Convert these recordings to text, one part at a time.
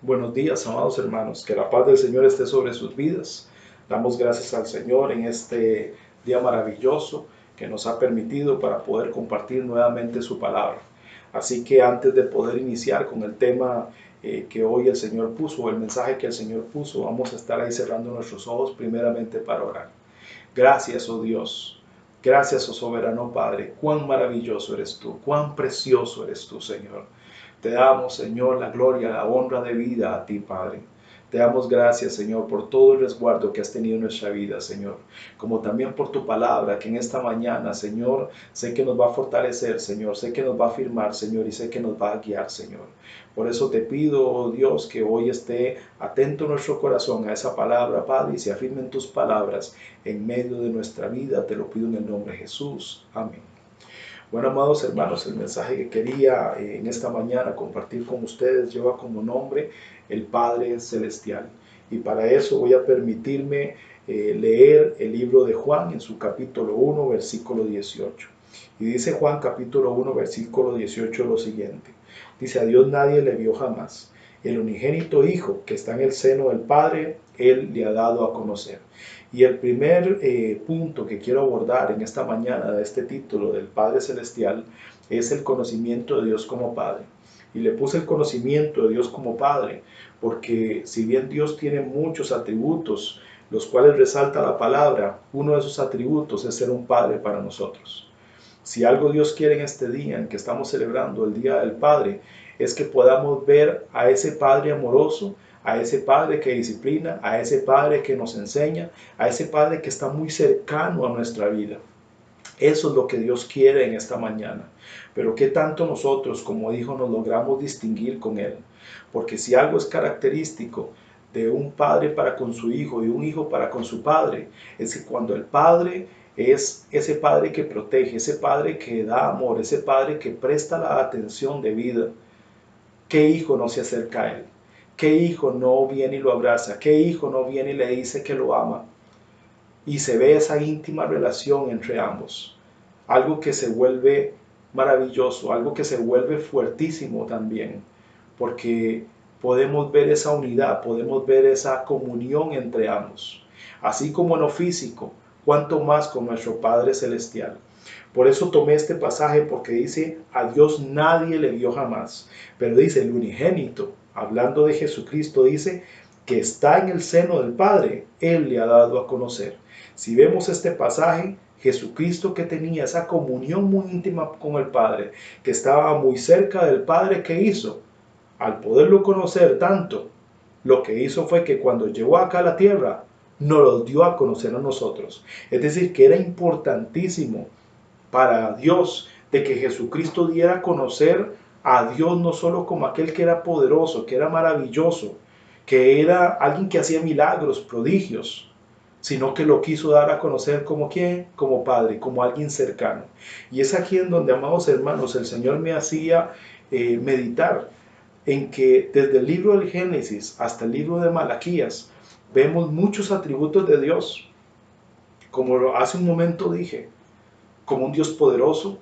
Buenos días, amados hermanos. Que la paz del Señor esté sobre sus vidas. Damos gracias al Señor en este día maravilloso que nos ha permitido para poder compartir nuevamente su palabra. Así que antes de poder iniciar con el tema que hoy el Señor puso, el mensaje que el Señor puso, vamos a estar ahí cerrando nuestros ojos primeramente para orar. Gracias, oh Dios. Gracias, oh soberano Padre. Cuán maravilloso eres tú, cuán precioso eres tú, Señor. Te damos, Señor, la gloria, la honra de vida a ti, Padre. Te damos gracias, Señor, por todo el resguardo que has tenido en nuestra vida, Señor. Como también por tu palabra, que en esta mañana, Señor, sé que nos va a fortalecer, Señor. Sé que nos va a afirmar, Señor, y sé que nos va a guiar, Señor. Por eso te pido, oh Dios, que hoy esté atento nuestro corazón a esa palabra, Padre, y se afirmen tus palabras en medio de nuestra vida. Te lo pido en el nombre de Jesús. Amén. Bueno, amados hermanos, el mensaje que quería en esta mañana compartir con ustedes lleva como nombre el Padre Celestial. Y para eso voy a permitirme leer el libro de Juan en su capítulo 1, versículo 18. Y dice Juan capítulo 1, versículo 18 lo siguiente. Dice, a Dios nadie le vio jamás. El unigénito Hijo que está en el seno del Padre, Él le ha dado a conocer. Y el primer punto que quiero abordar en esta mañana de este título del Padre Celestial es el conocimiento de Dios como Padre. Y le puse el conocimiento de Dios como Padre, porque si bien Dios tiene muchos atributos, los cuales resalta la palabra, uno de esos atributos es ser un Padre para nosotros. Si algo Dios quiere en este día en que estamos celebrando el Día del Padre, es que podamos ver a ese Padre amoroso, a ese Padre que disciplina, a ese Padre que nos enseña, a ese Padre que está muy cercano a nuestra vida. Eso es lo que Dios quiere en esta mañana. Pero ¿qué tanto nosotros como hijos nos logramos distinguir con Él? Porque si algo es característico de un padre para con su hijo y un hijo para con su padre, es que cuando el padre es ese padre que protege, ese padre que da amor, ese padre que presta la atención de vida, ¿qué hijo no se acerca a Él? ¿Qué hijo no viene y lo abraza? ¿Qué hijo no viene y le dice que lo ama? Y se ve esa íntima relación entre ambos. Algo que se vuelve maravilloso, algo que se vuelve fuertísimo también, porque podemos ver esa unidad, podemos ver esa comunión entre ambos. Así como en lo físico, cuanto más con nuestro Padre Celestial. Por eso tomé este pasaje porque dice, a Dios nadie le vio jamás. Pero dice, el unigénito, hablando de Jesucristo, dice que está en el seno del Padre, Él le ha dado a conocer. Si vemos este pasaje, Jesucristo que tenía esa comunión muy íntima con el Padre, que estaba muy cerca del Padre, ¿qué hizo? Al poderlo conocer tanto, lo que hizo fue que cuando llegó acá a la tierra, nos lo dio a conocer a nosotros. Es decir, que era importantísimo para Dios de que Jesucristo diera a conocer a Dios no solo como aquel que era poderoso, que era maravilloso, que era alguien que hacía milagros, prodigios, sino que lo quiso dar a conocer como quién, como Padre, como alguien cercano. Y es aquí en donde, amados hermanos, el Señor me hacía meditar en que desde el libro del Génesis hasta el libro de Malaquías vemos muchos atributos de Dios, como hace un momento dije, como un Dios poderoso,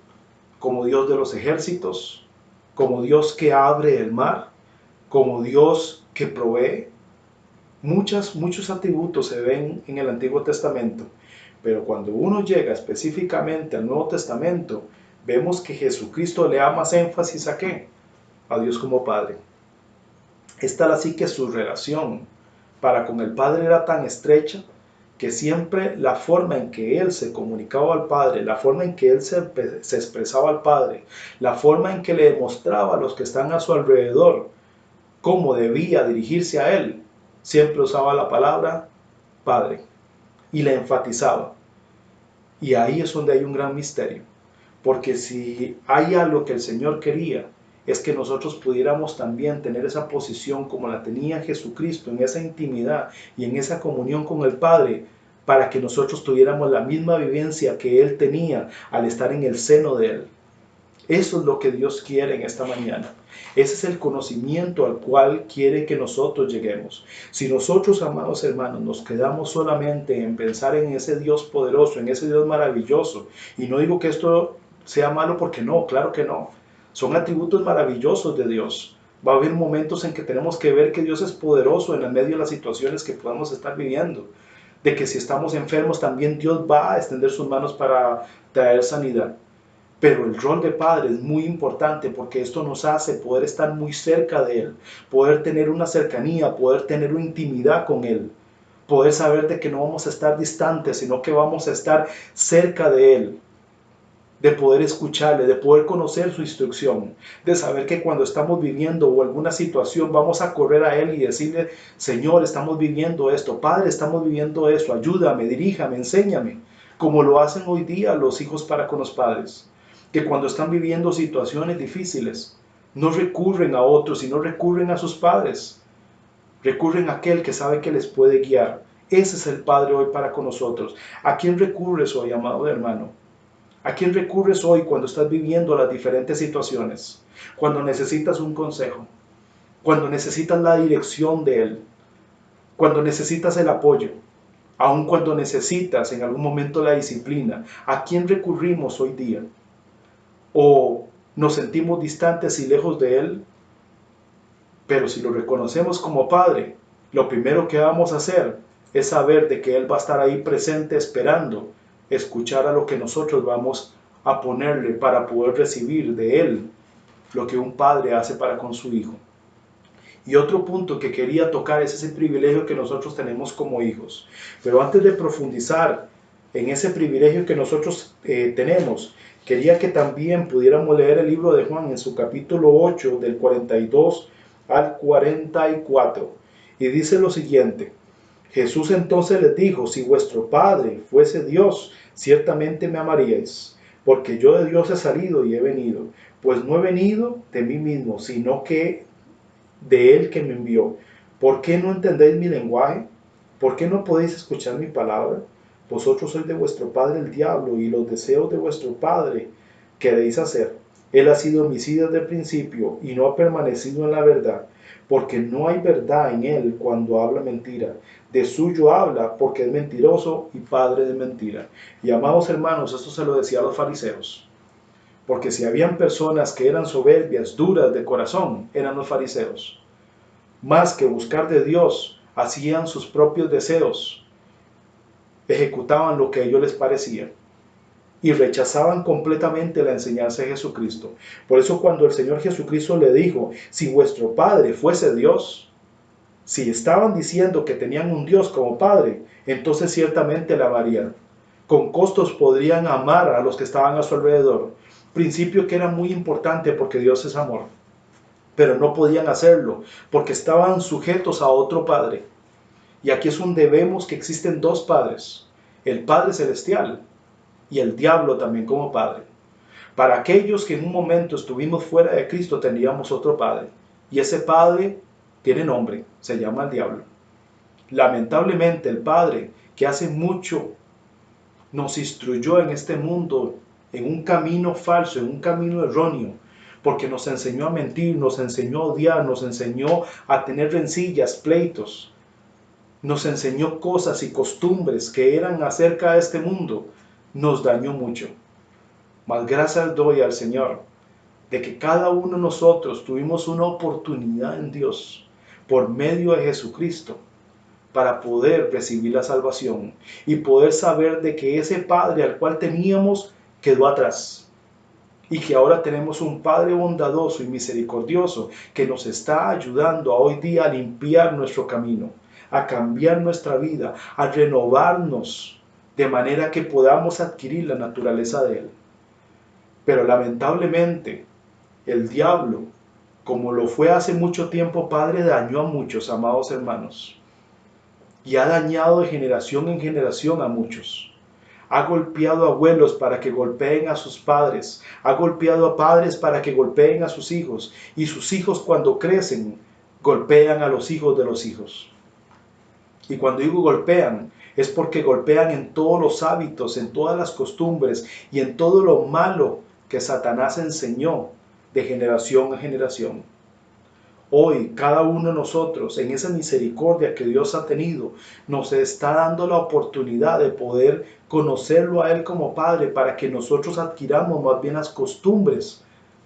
como Dios de los ejércitos, como Dios que abre el mar, como Dios que provee. Muchos atributos se ven en el Antiguo Testamento, pero cuando uno llega específicamente al Nuevo Testamento, vemos que Jesucristo le da más énfasis a ¿qué? A Dios como Padre. Es tal así que su relación para con el Padre era tan estrecha que siempre la forma en que Él se comunicaba al Padre, la forma en que Él se expresaba al Padre, la forma en que le demostraba a los que están a su alrededor cómo debía dirigirse a Él, siempre usaba la palabra Padre y la enfatizaba. Y ahí es donde hay un gran misterio, porque si hay algo que el Señor quería, es que nosotros pudiéramos también tener esa posición como la tenía Jesucristo, en esa intimidad y en esa comunión con el Padre, para que nosotros tuviéramos la misma vivencia que Él tenía al estar en el seno de Él. Eso es lo que Dios quiere en esta mañana. Ese es el conocimiento al cual quiere que nosotros lleguemos. Si nosotros, amados hermanos, nos quedamos solamente en pensar en ese Dios poderoso, en ese Dios maravilloso, y no digo que esto sea malo porque no, claro que no. Son atributos maravillosos de Dios. Va a haber momentos en que tenemos que ver que Dios es poderoso en el medio de las situaciones que podamos estar viviendo. De que si estamos enfermos también Dios va a extender sus manos para traer sanidad. Pero el rol de padre es muy importante porque esto nos hace poder estar muy cerca de Él, poder tener una cercanía, poder tener una intimidad con Él, poder saber de que no vamos a estar distantes, sino que vamos a estar cerca de Él, de poder escucharle, de poder conocer su instrucción, de saber que cuando estamos viviendo o alguna situación vamos a correr a Él y decirle, Señor, estamos viviendo esto, Padre, estamos viviendo esto, ayúdame, diríjame, enséñame, como lo hacen hoy día los hijos para con los padres, que cuando están viviendo situaciones difíciles, no recurren a otros, sino recurren a sus padres, recurren a aquel que sabe que les puede guiar. Ese es el Padre hoy para con nosotros. ¿A quién recurres hoy, amado hermano? ¿A quién recurres hoy cuando estás viviendo las diferentes situaciones? Cuando necesitas un consejo, cuando necesitas la dirección de Él, cuando necesitas el apoyo, aun cuando necesitas en algún momento la disciplina. ¿A quién recurrimos hoy día? ¿O nos sentimos distantes y lejos de Él? Pero si lo reconocemos como Padre, lo primero que vamos a hacer es saber de que Él va a estar ahí presente esperando escuchar a lo que nosotros vamos a ponerle para poder recibir de Él lo que un padre hace para con su hijo. Y otro punto que quería tocar es ese privilegio que nosotros tenemos como hijos. Pero antes de profundizar en ese privilegio que nosotros tenemos, quería que también pudiéramos leer el libro de Juan en su capítulo 8, del 42 al 44. Y dice lo siguiente: Jesús entonces les dijo, si vuestro Padre fuese Dios, ciertamente me amaríais, porque yo de Dios he salido y he venido, pues no he venido de mí mismo, sino que de Él que me envió. ¿Por qué no entendéis mi lenguaje? ¿Por qué no podéis escuchar mi palabra? Vosotros sois de vuestro padre el diablo, y los deseos de vuestro padre queréis hacer. Él ha sido homicida desde el principio, y no ha permanecido en la verdad, porque no hay verdad en él cuando habla mentira. De suyo habla, porque es mentiroso y padre de mentira. Y amados hermanos, esto se lo decía a los fariseos, porque si habían personas que eran soberbias, duras de corazón, eran los fariseos. Más que buscar de Dios, hacían sus propios deseos, ejecutaban lo que a ellos les parecía y rechazaban completamente la enseñanza de Jesucristo. Por eso cuando el Señor Jesucristo le dijo, si vuestro Padre fuese Dios, si estaban diciendo que tenían un Dios como Padre, entonces ciertamente le amarían. Con costos podrían amar a los que estaban a su alrededor. Principio que era muy importante porque Dios es amor. Pero no podían hacerlo porque estaban sujetos a otro Padre. Y aquí es donde vemos que existen dos padres, el Padre Celestial y el diablo también como padre. Para aquellos que en un momento estuvimos fuera de Cristo teníamos otro Padre, y ese Padre tiene nombre, se llama el diablo. Lamentablemente el Padre que hace mucho nos instruyó en este mundo en un camino falso, en un camino erróneo, porque nos enseñó a mentir, nos enseñó a odiar, nos enseñó a tener rencillas, pleitos, nos enseñó cosas y costumbres que eran acerca de este mundo, nos dañó mucho. Mas gracias doy al Señor de que cada uno de nosotros tuvimos una oportunidad en Dios por medio de Jesucristo para poder recibir la salvación y poder saber de que ese Padre al cual teníamos quedó atrás y que ahora tenemos un Padre bondadoso y misericordioso que nos está ayudando a hoy día a limpiar nuestro camino, a cambiar nuestra vida, a renovarnos de manera que podamos adquirir la naturaleza de Él. Pero lamentablemente el diablo, como lo fue hace mucho tiempo Padre, dañó a muchos, amados hermanos, y ha dañado de generación en generación a muchos. Ha golpeado a abuelos para que golpeen a sus padres, ha golpeado a padres para que golpeen a sus hijos, y sus hijos cuando crecen golpean a los hijos de los hijos. Y cuando digo golpean, es porque golpean en todos los hábitos, en todas las costumbres y en todo lo malo que Satanás enseñó de generación a generación. Hoy, cada uno de nosotros, en esa misericordia que Dios ha tenido, nos está dando la oportunidad de poder conocerlo a Él como Padre para que nosotros adquiramos más bien las costumbres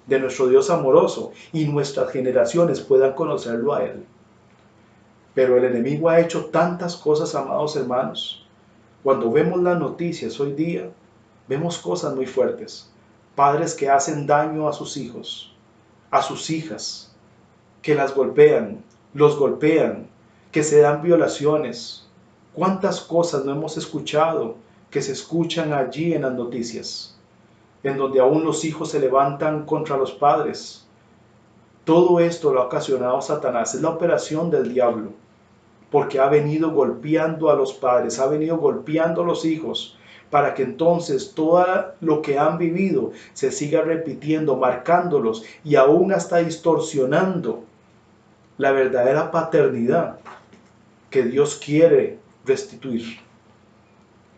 de nuestro Dios amoroso y nuestras generaciones puedan conocerlo a Él. Pero el enemigo ha hecho tantas cosas, amados hermanos. Cuando vemos las noticias hoy día, vemos cosas muy fuertes. Padres que hacen daño a sus hijos, a sus hijas, que las golpean, los golpean, que se dan violaciones. ¿Cuántas cosas no hemos escuchado que se escuchan allí en las noticias? En donde aún los hijos se levantan contra los padres. Todo esto lo ha ocasionado Satanás, es la operación del diablo, porque ha venido golpeando a los padres, ha venido golpeando a los hijos, para que entonces todo lo que han vivido se siga repitiendo, marcándolos y aún hasta distorsionando la verdadera paternidad que Dios quiere restituir.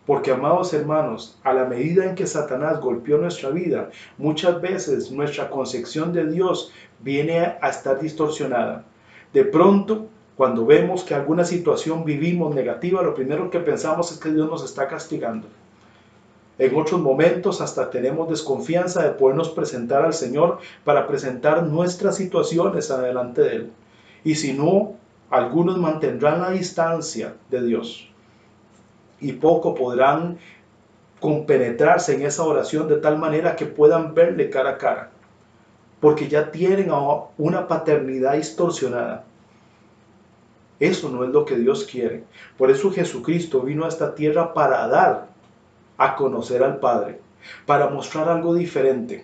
Porque, amados hermanos, a la medida en que Satanás golpeó nuestra vida, muchas veces nuestra concepción de Dios viene a estar distorsionada. De pronto, cuando vemos que alguna situación vivimos negativa, lo primero que pensamos es que Dios nos está castigando. En otros momentos hasta tenemos desconfianza de podernos presentar al Señor para presentar nuestras situaciones adelante de Él. Y si no, algunos mantendrán la distancia de Dios y poco podrán compenetrarse en esa oración de tal manera que puedan verle cara a cara, porque ya tienen una paternidad distorsionada. Eso no es lo que Dios quiere. Por eso Jesucristo vino a esta tierra para dar a conocer al Padre, para mostrar algo diferente,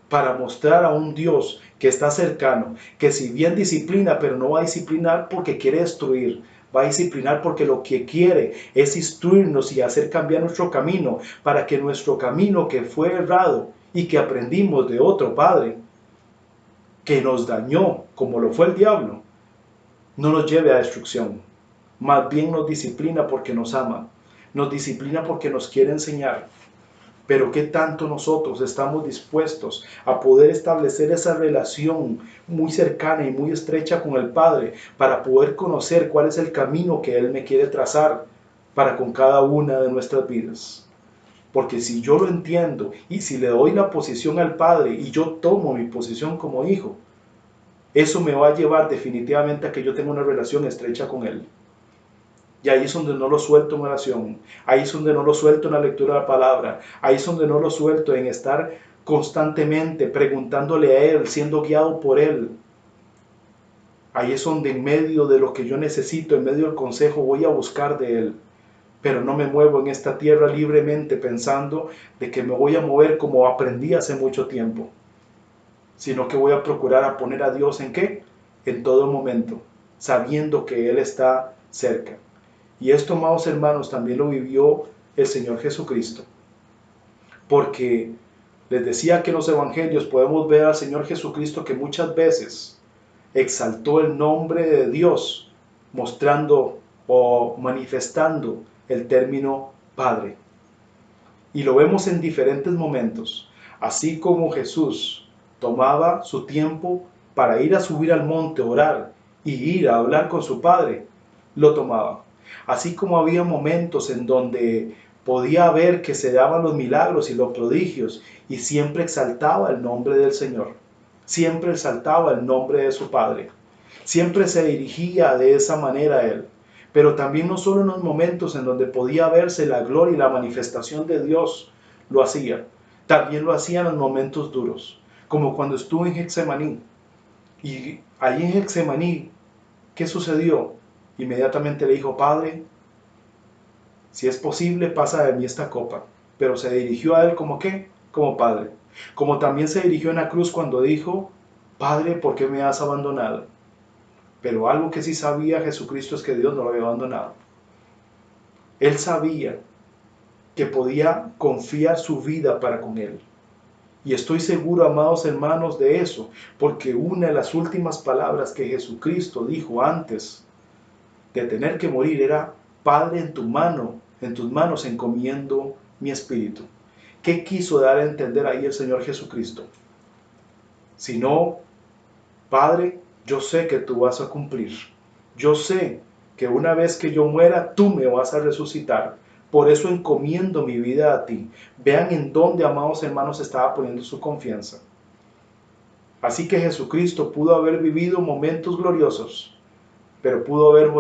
para mostrar a un Dios que está cercano, que si bien disciplina, pero no va a disciplinar porque quiere destruir, va a disciplinar porque lo que quiere es instruirnos y hacer cambiar nuestro camino, para que nuestro camino que fue errado y que aprendimos de otro padre, que nos dañó como lo fue el diablo, no nos lleve a destrucción. Más bien nos disciplina porque nos ama, nos disciplina porque nos quiere enseñar. Pero ¿qué tanto nosotros estamos dispuestos a poder establecer esa relación muy cercana y muy estrecha con el Padre para poder conocer cuál es el camino que Él me quiere trazar para con cada una de nuestras vidas? Porque si yo lo entiendo y si le doy la posición al Padre y yo tomo mi posición como hijo, eso me va a llevar definitivamente a que yo tenga una relación estrecha con Él. Y ahí es donde no lo suelto en oración, ahí es donde no lo suelto en la lectura de la palabra, ahí es donde no lo suelto en estar constantemente preguntándole a Él, siendo guiado por Él. Ahí es donde en medio de lo que yo necesito, en medio del consejo, voy a buscar de Él. Pero no me muevo en esta tierra libremente pensando de que me voy a mover como aprendí hace mucho tiempo, sino que voy a procurar a poner a Dios ¿en qué? En todo momento, sabiendo que Él está cerca. Y esto, amados hermanos, también lo vivió el Señor Jesucristo. Porque les decía que en los evangelios podemos ver al Señor Jesucristo que muchas veces exaltó el nombre de Dios, mostrando o manifestando el término Padre. Y lo vemos en diferentes momentos. Así como Jesús tomaba su tiempo para ir a subir al monte, orar y ir a hablar con su Padre, lo tomaba. Así como había momentos en donde podía ver que se daban los milagros y los prodigios y siempre exaltaba el nombre del Señor, siempre exaltaba el nombre de su Padre, siempre se dirigía de esa manera a Él. Pero también no solo en los momentos en donde podía verse la gloria y la manifestación de Dios lo hacía, también lo hacía en los momentos duros, como cuando estuvo en Getsemaní. Y allí en Getsemaní, ¿qué sucedió? Inmediatamente le dijo, Padre, si es posible, pasa de mí esta copa. Pero se dirigió a Él como ¿qué? Como Padre. Como también se dirigió en la cruz cuando dijo, Padre, ¿por qué me has abandonado? Pero algo que sí sabía Jesucristo es que Dios no lo había abandonado. Él sabía que podía confiar su vida para con Él. Y estoy seguro, amados hermanos, de eso, porque una de las últimas palabras que Jesucristo dijo antes de tener que morir era, Padre, en tus manos encomiendo mi espíritu. ¿Qué quiso dar a entender ahí el Señor Jesucristo? Si no, Padre, yo sé que tú vas a cumplir. Yo sé que una vez que yo muera, tú me vas a resucitar. Por eso encomiendo mi vida a ti. Vean en dónde, amados hermanos, estaba poniendo su confianza. Así que Jesucristo pudo haber vivido momentos gloriosos, pero pudo haber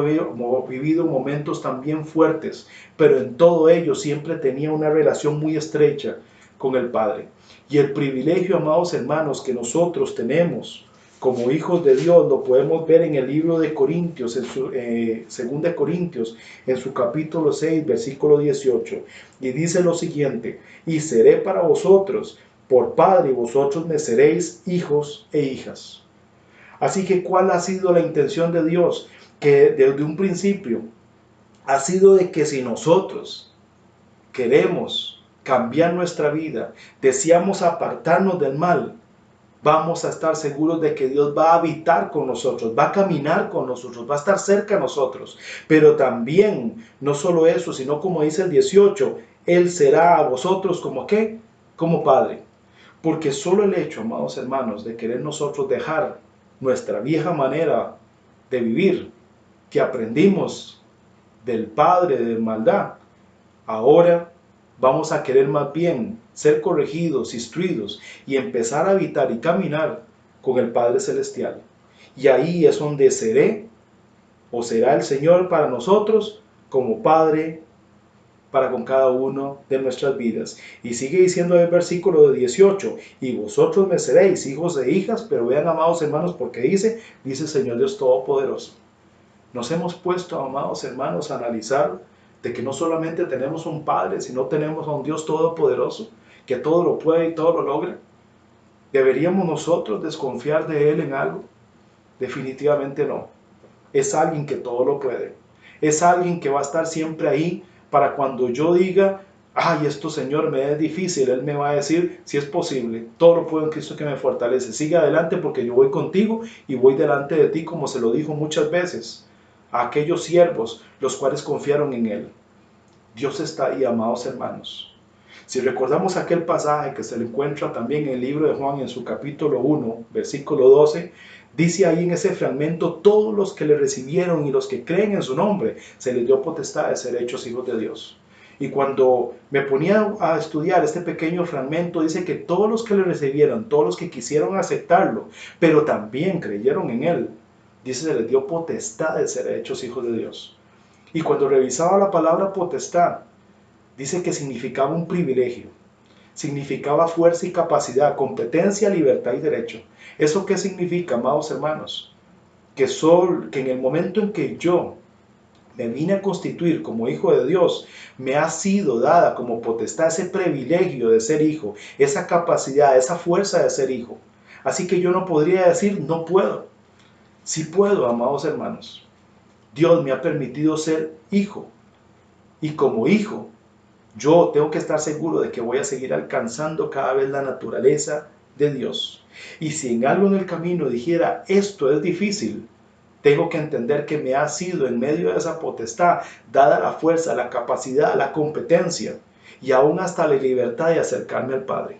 vivido momentos también fuertes, pero en todo ello siempre tenía una relación muy estrecha con el Padre. Y el privilegio, amados hermanos, que nosotros tenemos como hijos de Dios, lo podemos ver en el libro de Corintios, en su, 2 Corintios, en su capítulo 6, versículo 18, y dice lo siguiente: y seré para vosotros por Padre, y vosotros me seréis hijos e hijas. Así que, ¿cuál ha sido la intención de Dios? Que desde un principio ha sido de que si nosotros queremos cambiar nuestra vida, deseamos apartarnos del mal, vamos a estar seguros de que Dios va a habitar con nosotros, va a caminar con nosotros, va a estar cerca de nosotros. Pero también, no solo eso, sino como dice el 18, Él será a vosotros como ¿qué? Como Padre. Porque solo el hecho, amados hermanos, de querer nosotros dejar nuestra vieja manera de vivir, que aprendimos del padre de maldad, ahora vamos a querer más bien ser corregidos, instruidos y empezar a habitar y caminar con el Padre Celestial. Y ahí es donde seré o será el Señor para nosotros como Padre para con cada uno de nuestras vidas. Y sigue diciendo el versículo de 18, y vosotros me seréis hijos e hijas, pero vean, amados hermanos, porque dice el Señor Dios Todopoderoso. Nos hemos puesto, amados hermanos, a analizar de que no solamente tenemos un Padre, sino tenemos a un Dios Todopoderoso, que todo lo puede y todo lo logra. ¿Deberíamos nosotros desconfiar de Él en algo? Definitivamente no. Es alguien que todo lo puede. Es alguien que va a estar siempre ahí para cuando yo diga, ay, esto Señor me es difícil, Él me va a decir, si es posible, todo lo puedo en Cristo que me fortalece. Sigue adelante porque yo voy contigo y voy delante de ti, como se lo dijo muchas veces a aquellos siervos los cuales confiaron en Él. Dios está ahí, amados hermanos. Si recordamos aquel pasaje que se le encuentra también en el libro de Juan en su capítulo 1, versículo 12, dice ahí en ese fragmento, todos los que le recibieron y los que creen en su nombre, se les dio potestad de ser hechos hijos de Dios. Y cuando me ponía a estudiar este pequeño fragmento, dice que todos los que le recibieron, todos los que quisieron aceptarlo, pero también creyeron en Él, dice, se les dio potestad de ser hechos hijos de Dios. Y cuando revisaba la palabra potestad, dice que significaba un privilegio, significaba fuerza y capacidad, competencia, libertad y derecho. ¿Eso qué significa, amados hermanos? Que en el momento en que yo me vine a constituir como hijo de Dios, me ha sido dada como potestad ese privilegio de ser hijo, esa capacidad, esa fuerza de ser hijo. Así que yo no podría decir no puedo. Sí puedo, amados hermanos. Dios me ha permitido ser hijo. Y como hijo, yo tengo que estar seguro de que voy a seguir alcanzando cada vez la naturaleza de Dios. Y si en algo en el camino dijera, esto es difícil, tengo que entender que me ha sido en medio de esa potestad dada la fuerza, la capacidad, la competencia y aún hasta la libertad de acercarme al Padre.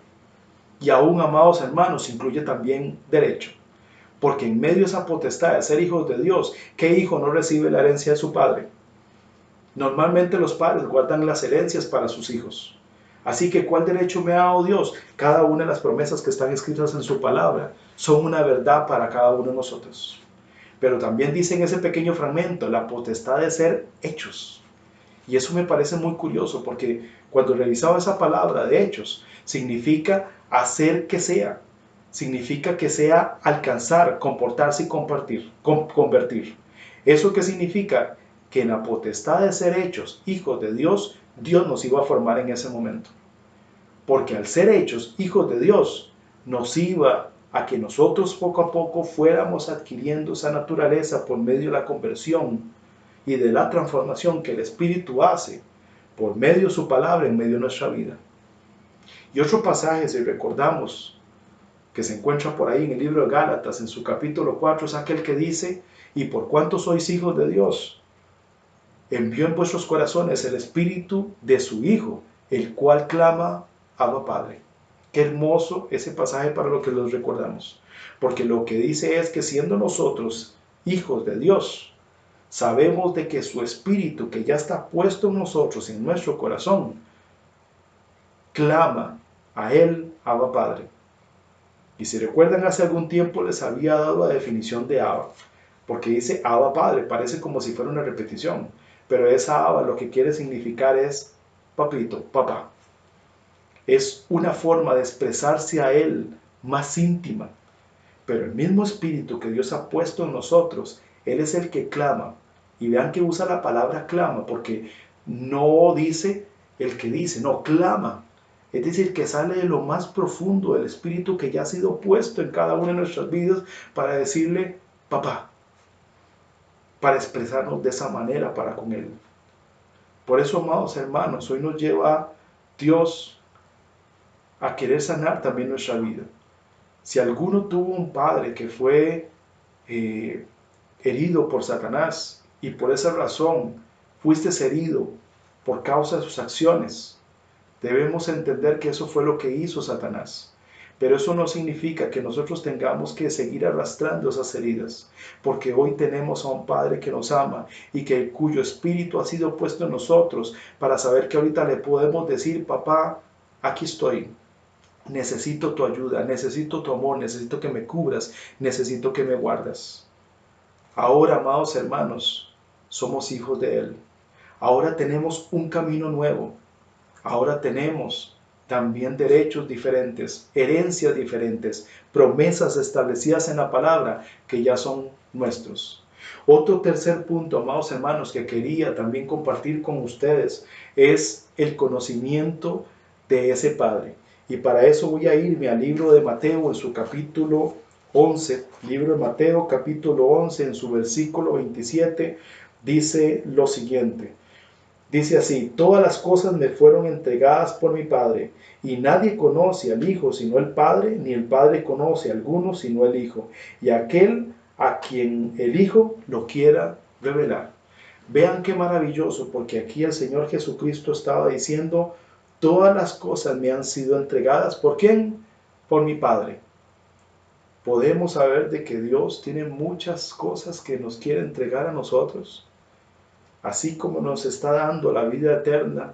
Y aún, amados hermanos, incluye también derecho. Porque en medio de esa potestad de ser hijos de Dios, ¿qué hijo no recibe la herencia de su padre? Normalmente los padres guardan las herencias para sus hijos. Así que, ¿cuál derecho me ha dado Dios? Cada una de las promesas que están escritas en su palabra son una verdad para cada uno de nosotros. Pero también dice en ese pequeño fragmento la potestad de ser hechos. Y eso me parece muy curioso porque cuando revisaba esa palabra de hechos, significa hacer que sea. Significa que sea alcanzar, comportarse y convertir. ¿Eso qué significa? Que en la potestad de ser hechos hijos de Dios, Dios nos iba a formar en ese momento. Porque al ser hechos hijos de Dios, nos iba a que nosotros poco a poco fuéramos adquiriendo esa naturaleza por medio de la conversión y de la transformación que el Espíritu hace por medio de su palabra en medio de nuestra vida. Y otro pasaje, si recordamos, que se encuentra por ahí en el libro de Gálatas, en su capítulo 4, es aquel que dice, y por cuanto sois hijos de Dios, envió en vuestros corazones el Espíritu de su Hijo, el cual clama, Abba Padre. Qué hermoso ese pasaje para lo que los recordamos. Porque lo que dice es que siendo nosotros hijos de Dios, sabemos de que su Espíritu, que ya está puesto en nosotros, en nuestro corazón, clama a Él, Abba Padre. Y si recuerdan, hace algún tiempo les había dado la definición de Abba, porque dice Abba Padre, parece como si fuera una repetición, pero esa Abba lo que quiere significar es papito, papá. Es una forma de expresarse a Él más íntima, pero el mismo espíritu que Dios ha puesto en nosotros, Él es el que clama. Y vean que usa la palabra clama, porque no dice el que dice, no, clama. Es decir, que sale de lo más profundo del espíritu que ya ha sido puesto en cada una de nuestras vidas para decirle, papá, para expresarnos de esa manera para con Él. Por eso, amados hermanos, hoy nos lleva Dios a querer sanar también nuestra vida. Si alguno tuvo un padre que fue herido por Satanás y por esa razón fuiste herido por causa de sus acciones, debemos entender que eso fue lo que hizo Satanás. Pero eso no significa que nosotros tengamos que seguir arrastrando esas heridas, porque hoy tenemos a un Padre que nos ama y que cuyo espíritu ha sido puesto en nosotros para saber que ahorita le podemos decir, papá, aquí estoy. Necesito tu ayuda, necesito tu amor, necesito que me cubras, necesito que me guardas. Ahora, amados hermanos, somos hijos de Él. Ahora tenemos un camino nuevo. Ahora tenemos también derechos diferentes, herencias diferentes, promesas establecidas en la palabra que ya son nuestros. Otro tercer punto, amados hermanos, que quería también compartir con ustedes es el conocimiento de ese Padre. Y para eso voy a irme al libro de Mateo en su capítulo 11, libro de Mateo capítulo 11 en su versículo 27, dice lo siguiente. Dice así, todas las cosas me fueron entregadas por mi Padre, y nadie conoce al Hijo sino el Padre, ni el Padre conoce a alguno sino el Hijo, y aquel a quien el Hijo lo quiera revelar. Vean qué maravilloso, porque aquí el Señor Jesucristo estaba diciendo, todas las cosas me han sido entregadas, ¿por quién? Por mi Padre. Podemos saber de que Dios tiene muchas cosas que nos quiere entregar a nosotros. Así como nos está dando la vida eterna,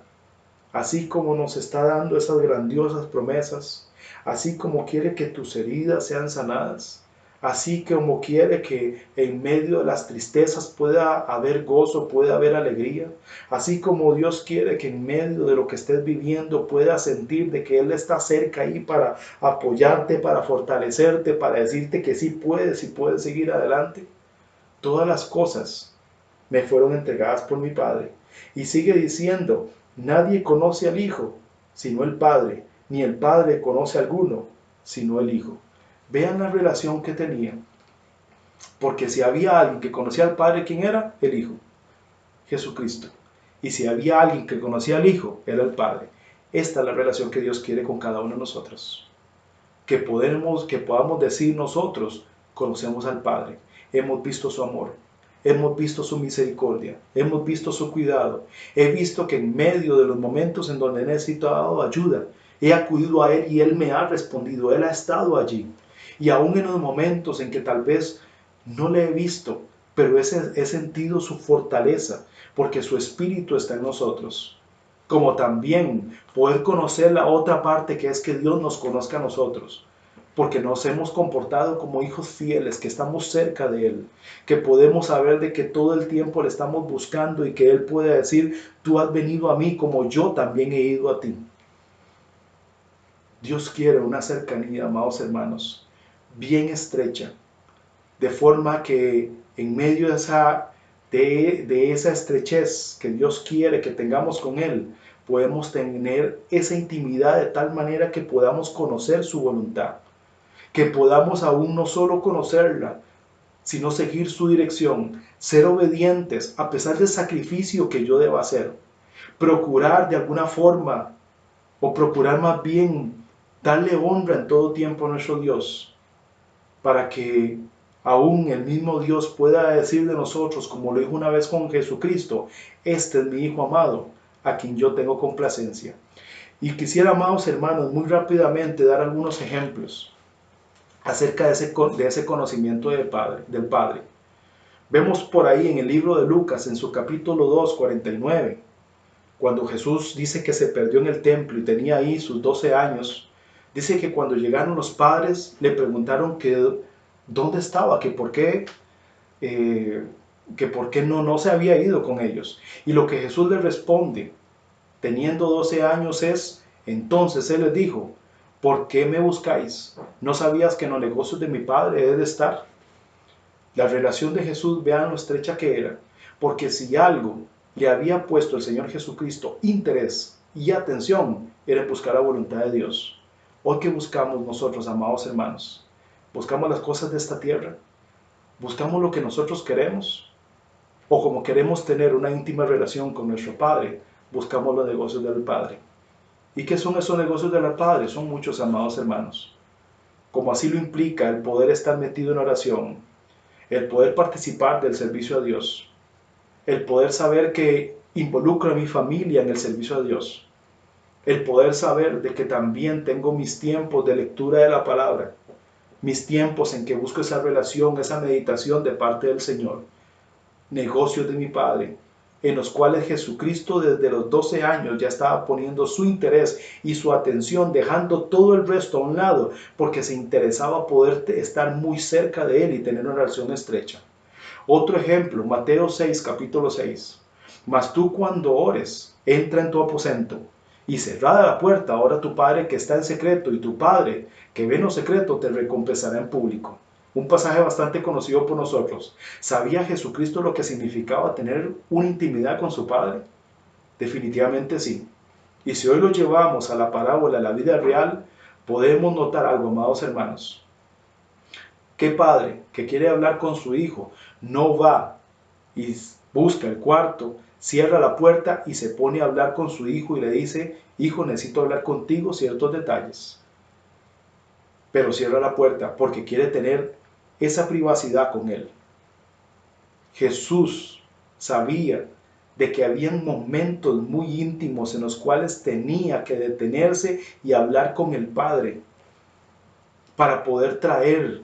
así como nos está dando esas grandiosas promesas, así como quiere que tus heridas sean sanadas, así como quiere que en medio de las tristezas pueda haber gozo, pueda haber alegría, así como Dios quiere que en medio de lo que estés viviendo puedas sentir de que Él está cerca ahí para apoyarte, para fortalecerte, para decirte que sí puedes y puedes seguir adelante. Todas las cosas me fueron entregadas por mi Padre. Y sigue diciendo, nadie conoce al Hijo, sino el Padre, ni el Padre conoce a alguno, sino el Hijo. Vean la relación que tenían. Porque si había alguien que conocía al Padre, ¿quién era? El Hijo, Jesucristo. Y si había alguien que conocía al Hijo, era el Padre. Esta es la relación que Dios quiere con cada uno de nosotros. Que podamos decir nosotros, conocemos al Padre, hemos visto su amor, hemos visto su misericordia, hemos visto su cuidado, he visto que en medio de los momentos en donde he necesitado ayuda, he acudido a Él y Él me ha respondido, Él ha estado allí. Y aún en los momentos en que tal vez no le he visto, pero he sentido su fortaleza, porque su Espíritu está en nosotros. Como también poder conocer la otra parte, que es que Dios nos conozca a nosotros, porque nos hemos comportado como hijos fieles, que estamos cerca de Él, que podemos saber de que todo el tiempo le estamos buscando y que Él puede decir, tú has venido a mí como yo también he ido a ti. Dios quiere una cercanía, amados hermanos, bien estrecha, de forma que en medio de esa estrechez que Dios quiere que tengamos con Él, podemos tener esa intimidad de tal manera que podamos conocer su voluntad, que podamos aún no solo conocerla, sino seguir su dirección, ser obedientes a pesar del sacrificio que yo deba hacer, procurar de alguna forma, o procurar más bien, darle honra en todo tiempo a nuestro Dios, para que aún el mismo Dios pueda decir de nosotros, como lo dijo una vez con Jesucristo, este es mi Hijo amado, a quien yo tengo complacencia. Y quisiera, amados hermanos, muy rápidamente dar algunos ejemplos acerca de ese conocimiento del Padre. Vemos por ahí en el libro de Lucas, en su capítulo 2, 49, cuando Jesús dice que se perdió en el templo y tenía ahí sus 12 años, Dice que cuando llegaron los padres le preguntaron que dónde estaba, eh, que por qué no se había ido con ellos. Y lo que Jesús les responde, teniendo 12 años, es, entonces Él les dijo, ¿por qué me buscáis? ¿No sabías que en los negocios de mi Padre he de estar? La relación de Jesús, vean lo estrecha que era, porque si algo le había puesto el Señor Jesucristo interés y atención, era buscar la voluntad de Dios. Hoy, ¿qué buscamos nosotros, amados hermanos? ¿Buscamos las cosas de esta tierra? ¿Buscamos lo que nosotros queremos? ¿O como queremos tener una íntima relación con nuestro Padre, buscamos los negocios del Padre? ¿Y qué son esos negocios del Padre? Son muchos, amados hermanos. Como así lo implica el poder estar metido en oración, el poder participar del servicio a Dios, el poder saber que involucro a mi familia en el servicio a Dios, el poder saber de que también tengo mis tiempos de lectura de la palabra, mis tiempos en que busco esa relación, esa meditación de parte del Señor, negocios de mi Padre, en los cuales Jesucristo desde los 12 años ya estaba poniendo su interés y su atención, dejando todo el resto a un lado, porque se interesaba poder estar muy cerca de Él y tener una relación estrecha. Otro ejemplo, Mateo 6, capítulo 6. Mas tú cuando ores, entra en tu aposento y cerrada la puerta, ora a tu Padre que está en secreto, y tu Padre que ve en lo secreto te recompensará en público. Un pasaje bastante conocido por nosotros. ¿Sabía Jesucristo lo que significaba tener una intimidad con su Padre? Definitivamente sí. Y si hoy lo llevamos a la parábola, a la vida real, podemos notar algo, amados hermanos. ¿Qué padre que quiere hablar con su hijo no va y busca el cuarto, cierra la puerta y se pone a hablar con su hijo y le dice, hijo, necesito hablar contigo ciertos detalles? Pero cierra la puerta porque quiere tener esa privacidad con él. Jesús sabía de que había momentos muy íntimos en los cuales tenía que detenerse y hablar con el Padre para poder traer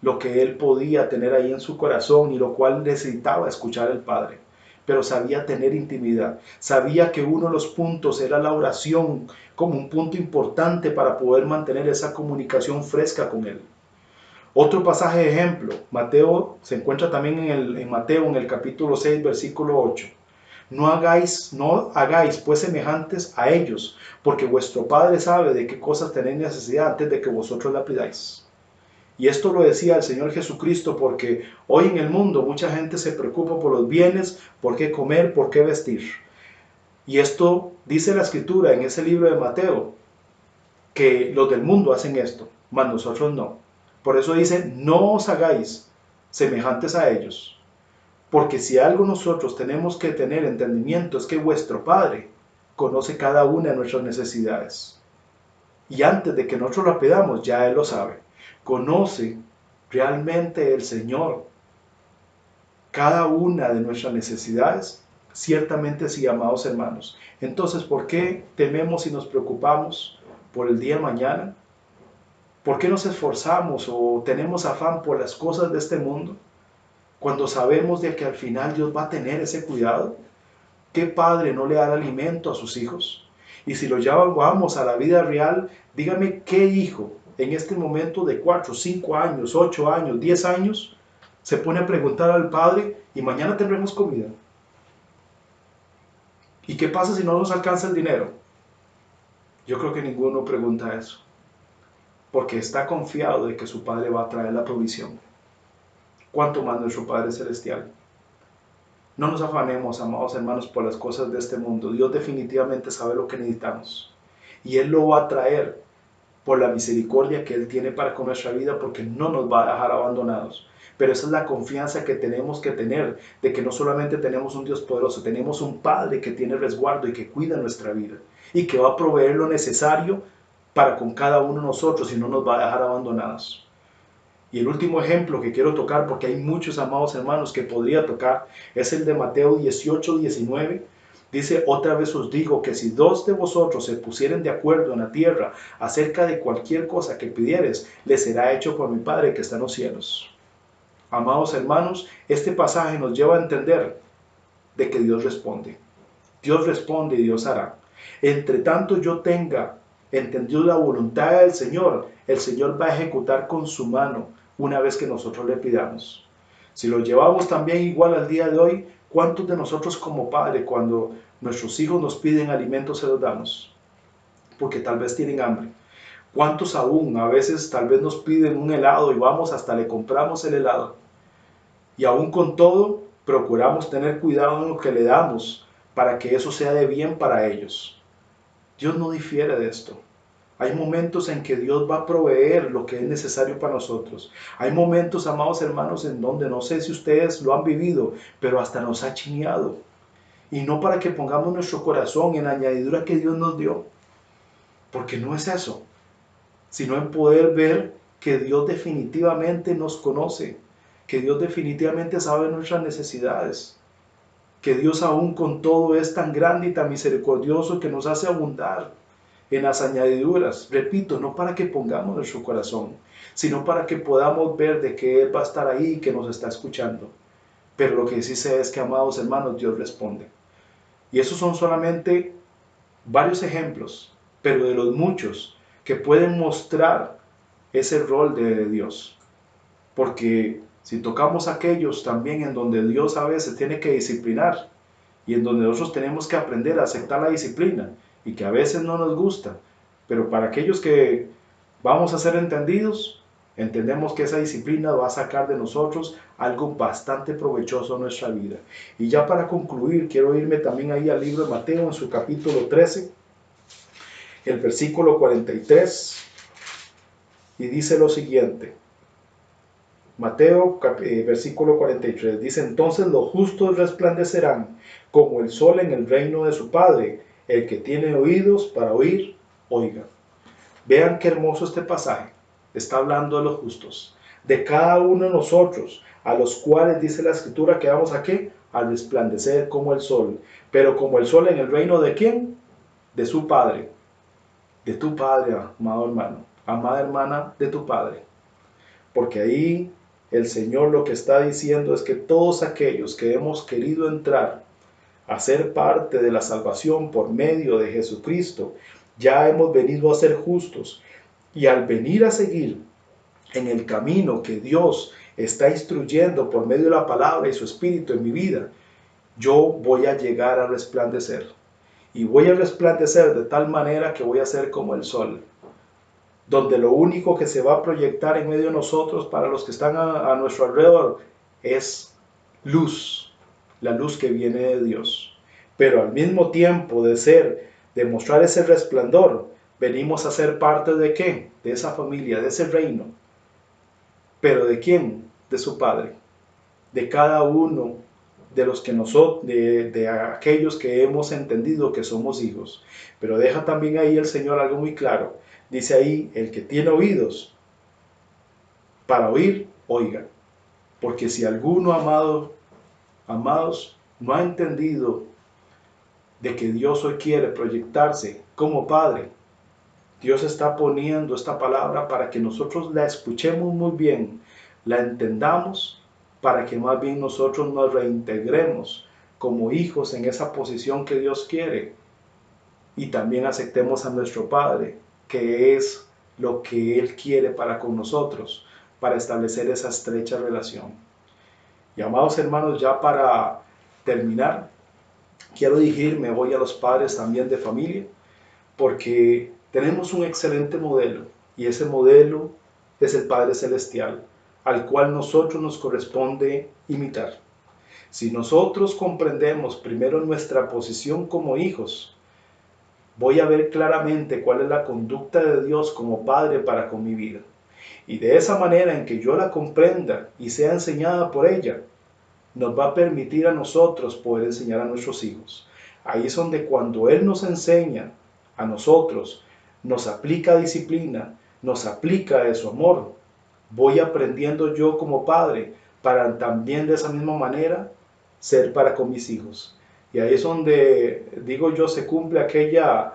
lo que él podía tener ahí en su corazón y lo cual necesitaba escuchar el Padre. Pero sabía tener intimidad, sabía que uno de los puntos era la oración como un punto importante para poder mantener esa comunicación fresca con él. Otro pasaje de ejemplo, Mateo, se encuentra también en Mateo en el capítulo 6, versículo 8. No hagáis pues semejantes a ellos, porque vuestro Padre sabe de qué cosas tenéis necesidad antes de que vosotros la pidáis. Y esto lo decía el Señor Jesucristo porque hoy en el mundo mucha gente se preocupa por los bienes, por qué comer, por qué vestir. Y esto dice la Escritura en ese libro de Mateo, que los del mundo hacen esto, mas nosotros no. Por eso dice, no os hagáis semejantes a ellos. Porque si algo nosotros tenemos que tener entendimiento es que vuestro Padre conoce cada una de nuestras necesidades. Y antes de que nosotros la pidamos, ya Él lo sabe. Conoce realmente el Señor cada una de nuestras necesidades. Ciertamente sí, amados hermanos. Entonces, ¿por qué tememos y nos preocupamos por el día de mañana? ¿Por qué nos esforzamos o tenemos afán por las cosas de este mundo? Cuando sabemos de que al final Dios va a tener ese cuidado. ¿Qué padre no le da alimento a sus hijos? Y si lo llevamos a la vida real, dígame qué hijo en este momento de 4, 5 años, 8 años, 10 años, se pone a preguntar al padre, ¿y mañana tendremos comida? ¿Y qué pasa si no nos alcanza el dinero? Yo creo que ninguno pregunta eso, porque está confiado de que su Padre va a traer la provisión. ¿Cuánto más nuestro Padre Celestial? No nos afanemos, amados hermanos, por las cosas de este mundo. Dios definitivamente sabe lo que necesitamos. Y Él lo va a traer por la misericordia que Él tiene para con nuestra vida, porque no nos va a dejar abandonados. Pero esa es la confianza que tenemos que tener, de que no solamente tenemos un Dios poderoso, tenemos un Padre que tiene resguardo y que cuida nuestra vida. Y que va a proveer lo necesario para con cada uno de nosotros y no nos va a dejar abandonados. Y el último ejemplo que quiero tocar, porque hay muchos, amados hermanos, que podría tocar, es el de Mateo 18, 19. Dice, otra vez os digo que si 2 de vosotros se pusieren de acuerdo en la tierra acerca de cualquier cosa que pidieres, les será hecho por mi Padre que está en los cielos. Amados hermanos, este pasaje nos lleva a entender de que Dios responde. Dios responde y Dios hará. Entre tanto yo tenga entendió la voluntad del Señor, el Señor va a ejecutar con su mano una vez que nosotros le pidamos. Si lo llevamos también igual al día de hoy, ¿cuántos de nosotros como padre, cuando nuestros hijos nos piden alimentos, se los damos? Porque tal vez tienen hambre. ¿Cuántos aún a veces tal vez nos piden un helado y vamos hasta le compramos el helado? Y aún con todo, procuramos tener cuidado en lo que le damos para que eso sea de bien para ellos. Dios no difiere de esto. Hay momentos en que Dios va a proveer lo que es necesario para nosotros. Hay momentos, amados hermanos, en donde no sé si ustedes lo han vivido, pero hasta nos ha chineado. Y no para que pongamos nuestro corazón en la añadidura que Dios nos dio, porque no es eso, sino en poder ver que Dios definitivamente nos conoce, que Dios definitivamente sabe nuestras necesidades, que Dios aún con todo es tan grande y tan misericordioso que nos hace abundar en las añadiduras. Repito, no para que pongamos nuestro corazón, sino para que podamos ver de que Él va a estar ahí y que nos está escuchando. Pero lo que sí sé es que, amados hermanos, Dios responde. Y esos son solamente varios ejemplos, pero de los muchos que pueden mostrar ese rol de Dios. Porque si tocamos aquellos también en donde Dios a veces tiene que disciplinar y en donde nosotros tenemos que aprender a aceptar la disciplina y que a veces no nos gusta, pero para aquellos que vamos a ser entendidos, entendemos que esa disciplina va a sacar de nosotros algo bastante provechoso en nuestra vida. Y ya para concluir, quiero irme también ahí al libro de Mateo en su capítulo 13, el versículo 43, y dice lo siguiente. Mateo versículo 43 dice: entonces los justos resplandecerán como el sol en el reino de su Padre. El que tiene oídos para oír, oiga. Vean qué hermoso este pasaje. Está hablando de los justos, de cada uno de nosotros, a los cuales dice la Escritura que vamos a qué, a resplandecer como el sol. Pero como el sol en el reino de ¿quién? De su Padre. De tu Padre, amado hermano, amada hermana, de tu Padre. Porque ahí el Señor lo que está diciendo es que todos aquellos que hemos querido entrar a ser parte de la salvación por medio de Jesucristo, ya hemos venido a ser justos. Y al venir a seguir en el camino que Dios está instruyendo por medio de la palabra y su Espíritu en mi vida, yo voy a llegar a resplandecer. Y voy a resplandecer de tal manera que voy a ser como el sol, donde lo único que se va a proyectar en medio de nosotros para los que están a nuestro alrededor es luz, la luz que viene de Dios. Pero al mismo tiempo de mostrar ese resplandor, venimos a ser parte de ¿qué? De esa familia, de ese reino. ¿Pero de quién? De su Padre. De cada uno de los que nosotros, de aquellos que hemos entendido que somos hijos. Pero deja también ahí el Señor algo muy claro. Dice ahí, el que tiene oídos para oír, oiga. Porque si alguno, amados, no ha entendido de que Dios hoy quiere proyectarse como Padre, Dios está poniendo esta palabra para que nosotros la escuchemos muy bien, la entendamos, para que más bien nosotros nos reintegremos como hijos en esa posición que Dios quiere y también aceptemos a nuestro Padre, que es lo que Él quiere para con nosotros, para establecer esa estrecha relación. Y amados hermanos, ya para terminar, quiero dirigirme hoy a los padres también de familia, porque tenemos un excelente modelo, y ese modelo es el Padre Celestial, al cual nosotros nos corresponde imitar. Si nosotros comprendemos primero nuestra posición como hijos, voy a ver claramente cuál es la conducta de Dios como Padre para con mi vida. Y de esa manera en que yo la comprenda y sea enseñada por ella, nos va a permitir a nosotros poder enseñar a nuestros hijos. Ahí es donde cuando Él nos enseña a nosotros, nos aplica disciplina, nos aplica de su amor, voy aprendiendo yo como padre para también de esa misma manera ser para con mis hijos. Y ahí es donde, digo yo, se cumple aquella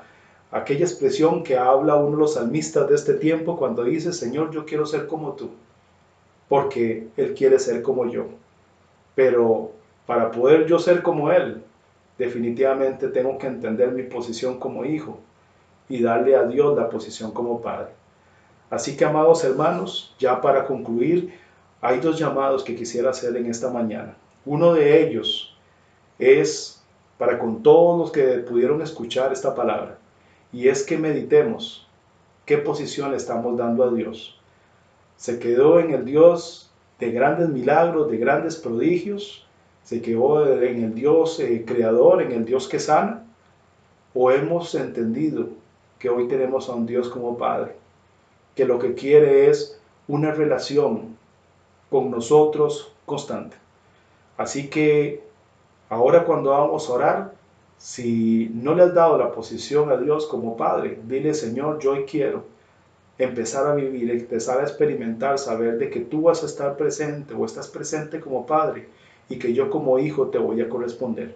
expresión que habla uno de los salmistas de este tiempo cuando dice: Señor, yo quiero ser como tú, porque Él quiere ser como yo. Pero para poder yo ser como Él, definitivamente tengo que entender mi posición como hijo y darle a Dios la posición como Padre. Así que, amados hermanos, ya para concluir, hay dos llamados que quisiera hacer en esta mañana. Uno de ellos es para con todos los que pudieron escuchar esta palabra, y es que meditemos qué posición le estamos dando a Dios. ¿Se quedó en el Dios de grandes milagros, de grandes prodigios? ¿Se quedó en el Dios creador, en el Dios que sana? ¿O hemos entendido que hoy tenemos a un Dios como Padre, que lo que quiere es una relación con nosotros constante? Así que ahora cuando vamos a orar, si no le has dado la posición a Dios como Padre, dile: Señor, yo hoy quiero empezar a vivir, empezar a experimentar, saber de que tú vas a estar presente o estás presente como Padre y que yo como hijo te voy a corresponder.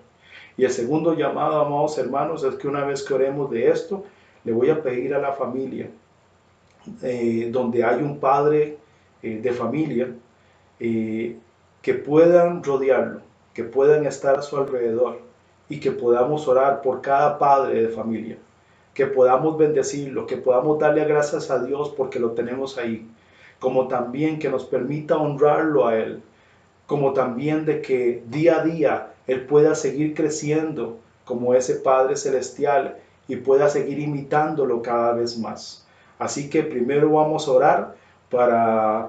Y el segundo llamado, amados hermanos, es que una vez que oremos de esto, le voy a pedir a la familia, donde hay un padre de familia, que puedan rodearlo, que puedan estar a su alrededor y que podamos orar por cada padre de familia, que podamos bendecirlo, que podamos darle gracias a Dios porque lo tenemos ahí, como también que nos permita honrarlo a Él, como también de que día a día Él pueda seguir creciendo como ese Padre Celestial y pueda seguir imitándolo cada vez más. Así que primero vamos a orar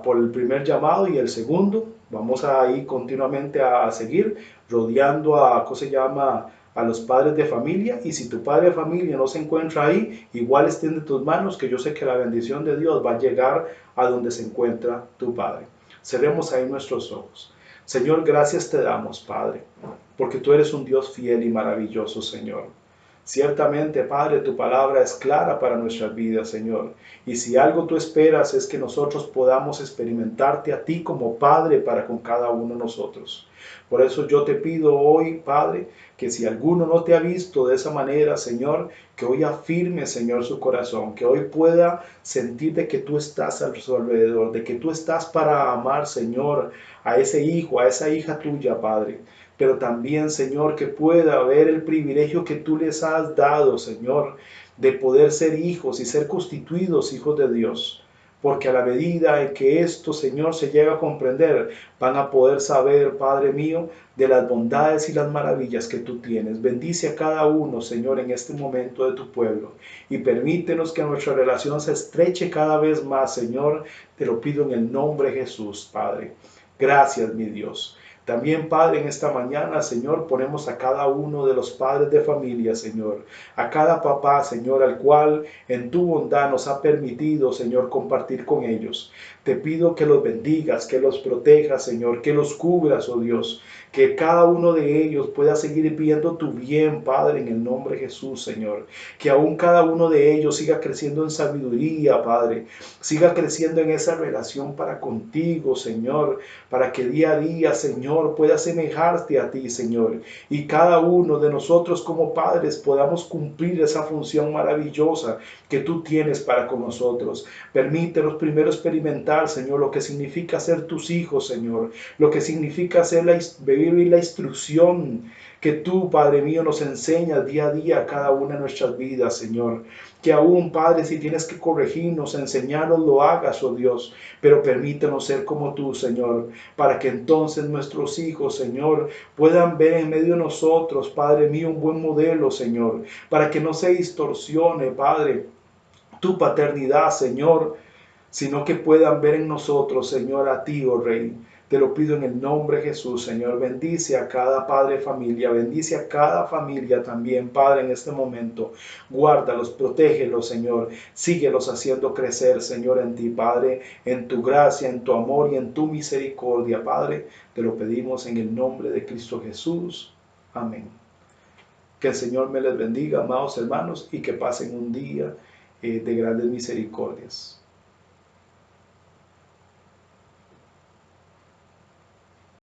por el primer llamado, y el segundo vamos a ir continuamente a seguir rodeando a, ¿cómo se llama?, a los padres de familia. Y si tu padre de familia no se encuentra ahí, igual extiende tus manos, que yo sé que la bendición de Dios va a llegar a donde se encuentra tu padre. Cerremos ahí nuestros ojos. Señor, gracias te damos, Padre, porque tú eres un Dios fiel y maravilloso, Señor. Ciertamente, Padre, tu palabra es clara para nuestras vidas, Señor. Y si algo tú esperas es que nosotros podamos experimentarte a ti como Padre para con cada uno de nosotros. Por eso yo te pido hoy, Padre, que si alguno no te ha visto de esa manera, Señor, que hoy afirme, Señor, su corazón, que hoy pueda sentir de que tú estás a su alrededor, de que tú estás para amar, Señor, a ese hijo, a esa hija tuya, Padre. Pero también, Señor, que pueda ver el privilegio que tú les has dado, Señor, de poder ser hijos y ser constituidos hijos de Dios. Porque a la medida en que esto, Señor, se llega a comprender, van a poder saber, Padre mío, de las bondades y las maravillas que tú tienes. Bendice a cada uno, Señor, en este momento de tu pueblo. Y permítenos que nuestra relación se estreche cada vez más, Señor. Te lo pido en el nombre de Jesús, Padre. Gracias, mi Dios. También, Padre, en esta mañana, Señor, ponemos a cada uno de los padres de familia, Señor, a cada papá, Señor, al cual en tu bondad nos ha permitido, Señor, compartir con ellos. Te pido que los bendigas, que los protejas, Señor, que los cubras, oh Dios, que cada uno de ellos pueda seguir viendo tu bien, Padre, en el nombre de Jesús, Señor. Que aún cada uno de ellos siga creciendo en sabiduría, Padre, siga creciendo en esa relación para contigo, Señor, para que día a día, Señor, pueda semejarte a ti, Señor. Y cada uno de nosotros como padres podamos cumplir esa función maravillosa que tú tienes para con nosotros. Permítenos primero experimentar, Señor, lo que significa ser tus hijos, Señor. Lo que significa vivir la instrucción que tú, Padre mío, nos enseñas día a día a cada una de nuestras vidas, Señor. Que aún, Padre, si tienes que corregirnos, enseñarnos, lo hagas, oh Dios. Pero permítenos ser como tú, Señor, para que entonces nuestros hijos, Señor, puedan ver en medio de nosotros, Padre mío, un buen modelo, Señor, para que no se distorsione, Padre, tu paternidad, Señor, sino que puedan ver en nosotros, Señor, a ti, oh Rey. Te lo pido en el nombre de Jesús, Señor. Bendice a cada padre de familia, bendice a cada familia también, Padre, en este momento. Guárdalos, protégelos, Señor. Síguelos haciendo crecer, Señor, en ti, Padre, en tu gracia, en tu amor y en tu misericordia, Padre. Te lo pedimos en el nombre de Cristo Jesús. Amén. Que el Señor me les bendiga, amados hermanos, y que pasen un día de grandes misericordias.